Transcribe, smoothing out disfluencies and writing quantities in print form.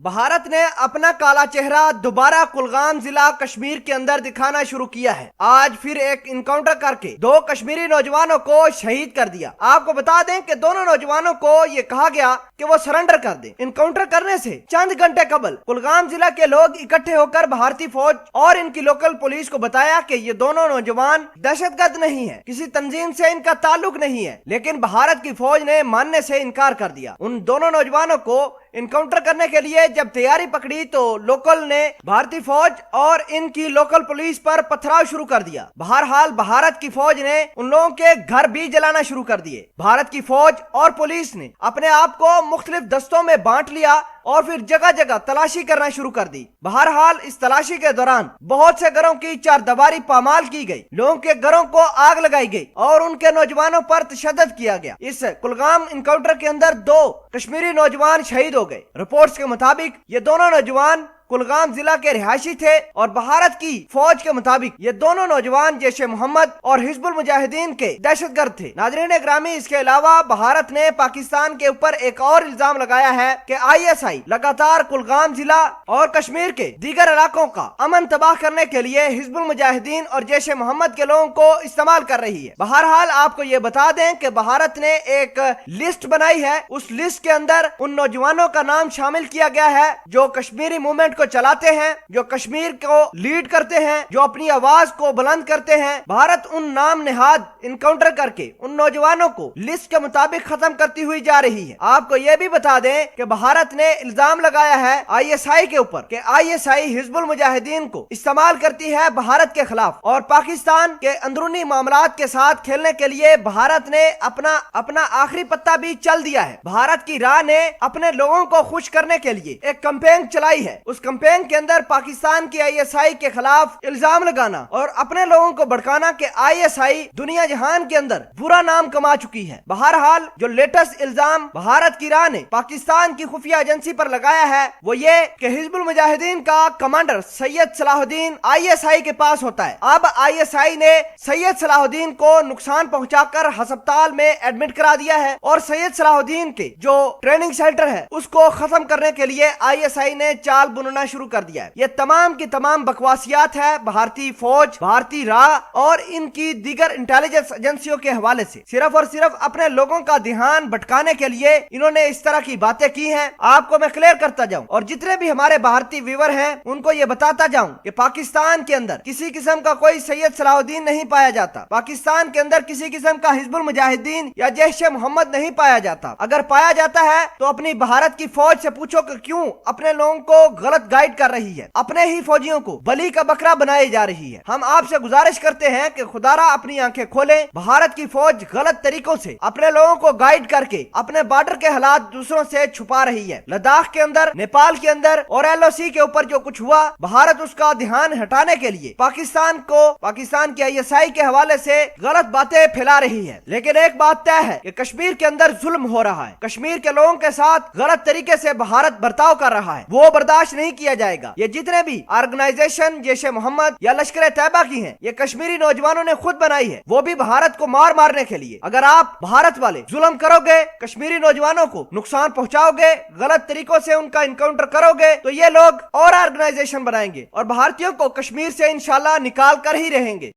بھارت نے اپنا کالا چہرہ دوبارہ کلگام ضلع کشمیر کے اندر دکھانا شروع کیا ہے۔ آج پھر ایک انکاؤنٹر کر کے 2 کشمیری نوجوانوں کو شہید کر دیا۔ آپ کو بتا دیں کہ دونوں نوجوانوں کو یہ کہا گیا کہ وہ سرنڈر کر دیں۔ انکاؤنٹر کرنے سے چند گھنٹے قبل کلگام ضلع کے لوگ اکٹھے ہو کر بھارتی فوج اور ان کی لوکل پولیس کو بتایا کہ یہ دونوں نوجوان دہشت گرد نہیں ہیں، کسی تنظیم سے ان کا تعلق نہیں ہے، لیکن بھارت کی فوج نے ماننے سے انکار کر دیا۔ ان دونوں نوجوانوں کو انکاؤنٹر کرنے کے لیے جب تیاری پکڑی تو لوکل نے بھارتی فوج اور ان کی لوکل پولیس پر پتھراؤ شروع کر دیا۔ بہرحال بھارت کی فوج نے ان لوگوں کے گھر بھی جلانا شروع کر دیے۔ بھارت کی فوج اور پولیس نے اپنے آپ کو مختلف دستوں میں بانٹ لیا اور پھر جگہ جگہ تلاشی کرنا شروع کر دی۔ بہرحال اس تلاشی کے دوران بہت سے گھروں کی چاردیواری پامال کی گئی، لوگوں کے گھروں کو آگ لگائی گئی اور ان کے نوجوانوں پر تشدد کیا گیا۔ اس کلگام انکاؤنٹر کے اندر 2 کشمیری نوجوان شہید ہو گئے۔ رپورٹس کے مطابق یہ دونوں نوجوان کلگام ضلع کے رہائشی تھے اور بھارت کی فوج کے مطابق یہ دونوں نوجوان جیش محمد اور حزب المجاہدین کے دہشت گرد تھے۔ ناظرین گرامی، اس کے علاوہ بھارت نے پاکستان کے اوپر ایک اور الزام لگایا ہے کہ ISI لگاتار کلگام ضلع اور کشمیر کے دیگر علاقوں کا امن تباہ کرنے کے لیے حزب المجاہدین اور جیش محمد کے لوگوں کو استعمال کر رہی ہے۔ بہرحال آپ کو یہ بتا دیں کہ بھارت نے ایک لسٹ بنائی ہے، اس لسٹ کے اندر ان نوجوانوں کا نام شامل کیا گیا ہے جو کشمیری موومنٹ کو چلاتے ہیں، جو کشمیر کو لیڈ کرتے ہیں، جو اپنی آواز کو بلند کرتے ہیں۔ بھارت ان نام نہاد انکاؤنٹر کر کے ان نوجوانوں کو لسٹ کے مطابق ختم کرتی ہوئی جا رہی ہے۔ آپ کو یہ بھی بتا دیں کہ بھارت نے الزام لگایا ہے ISI کے اوپر کہ ISI حزب المجاہدین کو استعمال کرتی ہے بھارت کے خلاف، اور پاکستان کے اندرونی معاملات کے ساتھ کھیلنے کے لیے بھارت نے اپنا آخری پتہ بھی چل دیا ہے۔ بھارت کی راہ نے اپنے لوگوں کو خوش کرنے کے لیے ایک کمپین چلائی ہے۔ اس کمپین کے اندر پاکستان کی ISI کے خلاف الزام لگانا اور اپنے لوگوں کو بھڑکانا کہ ISI دنیا جہان کے اندر برا نام کما چکی ہے۔ بہرحال جو لیٹسٹ الزام بھارت کی راہ نے پاکستان کی خفیہ ایجنسی پر لگایا ہے وہ یہ کہ حزب المجاہدین کا کمانڈر سید صلاح الدین ISI کے پاس ہوتا ہے۔ اب ISI نے سید صلاح الدین کو نقصان پہنچا کر ہسپتال میں ایڈمٹ کرا دیا ہے اور سید صلاح الدین کے جو ٹریننگ سینٹر ہے اس کو ختم کرنے کے لیے ISI نے چال بننا شروع کر دیا ہے۔ یہ تمام کی تمام بکواسیات ہے بھارتی فوج، بھارتی راہ اور ان کی دیگر انٹیلیجنس ایجنسیوں کے حوالے سے۔ صرف اور صرف اپنے لوگوں کا دھیان بھٹکانے کے لیے انہوں نے اس طرح کی باتیں کی ہیں۔ آپ کو میں کلیئر کرتا جاؤں اور جتنے بھی ہمارے بھارتی ویور ہیں ان کو یہ بتاتا جاؤں کہ پاکستان کے اندر کسی قسم کا کوئی سید صلاح الدین نہیں پایا جاتا۔ پاکستان کے اندر کسی قسم کا حزب المجاہدین یا جیش محمد نہیں پایا جاتا۔ اگر پایا جاتا ہے تو اپنی بھارت کی فوج سے پوچھو کہ کیوں اپنے لوگوں کو غلط گائیڈ کر رہی ہے، اپنے ہی فوجیوں کو بلی کا بکرا بنائی جا رہی ہے۔ ہم آپ سے گزارش کرتے ہیں کہ خدا را اپنی آنکھیں کھولیں۔ بھارت کی فوج غلط طریقوں سے اپنے لوگوں کو گائیڈ کر کے اپنے بارڈر کے حالات دوسروں سے چھپا رہی ہے۔ لداخ کے اندر، نیپال کے اندر اور LOC کے اوپر جو کچھ ہوا، بھارت اس کا دھیان ہٹانے کے لیے پاکستان کی ISI کے حوالے سے غلط باتیں پھیلا رہی ہے۔ لیکن ایک بات طے ہے کہ کشمیر کے اندر ظلم ہو رہا ہے، کشمیر کے لوگوں کے ساتھ غلط طریقے سے بھارت برتاؤ کر رہا ہے، وہ برداشت نہیں کیا جائے گا۔ یہ جتنے بھی آرگنائزیشن جیش محمد یا لشکر طیبہ کی ہیں، یہ کشمیری نوجوانوں نے خود بنائی ہے، وہ بھی بھارت کو مارنے کے لیے۔ اگر آپ بھارت والے ظلم کرو گے، کشمیری نوجوانوں کو نقصان پہنچاؤ گے، غلط طریقوں سے ان کا انکاؤنٹر کرو گے تو یہ لوگ اور آرگنائزیشن بنائیں گے اور بھارتیوں کو کشمیر سے انشاءاللہ نکال کر ہی رہیں گے۔